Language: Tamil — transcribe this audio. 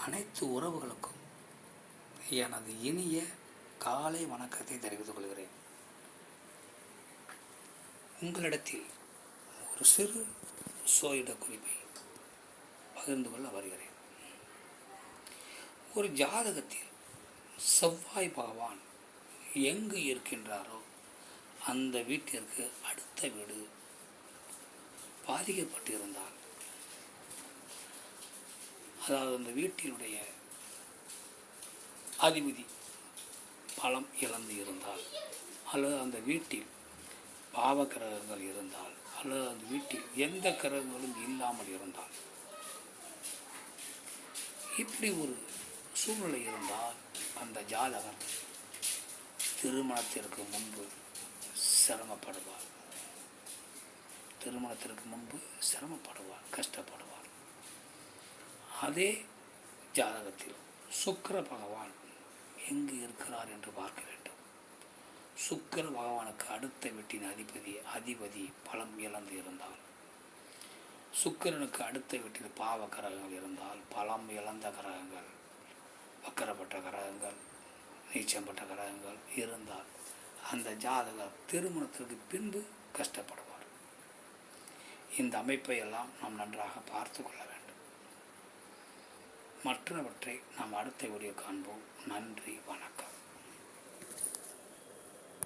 அனைத்து உறவுகளுக்கும் எனது இனிய காலை வணக்கத்தை தெரிவித்துக் கொள்கிறேன். உங்களிடத்தில் ஒரு சிறு சோதிட குறிப்பை பகிர்ந்து கொள்ள வருகிறேன். ஒரு ஜாதகத்தில் செவ்வாய் பகவான் எங்கு இருக்கின்றாரோ அந்த வீட்டிற்கு அடுத்த வீடு பாதிக்கப்பட்டிருந்தால், அதாவது அந்த வீட்டினுடைய அதிபதி பலம் இழந்து இருந்தால், அல்லது அந்த வீட்டில் பாவ கிரகங்கள் இருந்தால், அல்லது அந்த வீட்டில் எந்த கிரகங்களும் இல்லாமல் இருந்தால், இப்படி ஒரு சூழ்நிலை இருந்தால் அந்த ஜாதகர் திருமணத்திற்கு முன்பு சிரமப்படுவார். கஷ்டப்படுவார். அதே ஜாதகத்தில் சுக்கிர பகவான் எங்கு இருக்கிறார் என்று பார்க்க வேண்டும். சுக்கிர பகவானுக்கு அடுத்த வீட்டின் அதிபதி பலம் இழந்து இருந்தால், சுக்கிரனுக்கு அடுத்த வீட்டில் பாவ கிரகங்கள் இருந்தால், பலம் இழந்த கிரகங்கள், வக்கரப்பட்ட கிரகங்கள், நீச்சம்பட்ட கிரகங்கள் இருந்தால் அந்த ஜாதகர் திருமணத்திற்கு பின்பு கஷ்டப்படுவார். இந்த அமைப்பை எல்லாம் நாம் நன்றாக பார்த்து கொள்ள வேண்டும். மற்றவற்றை நாம் அடுத்த வீடியோ காண்போம். நன்றி, வணக்கம்.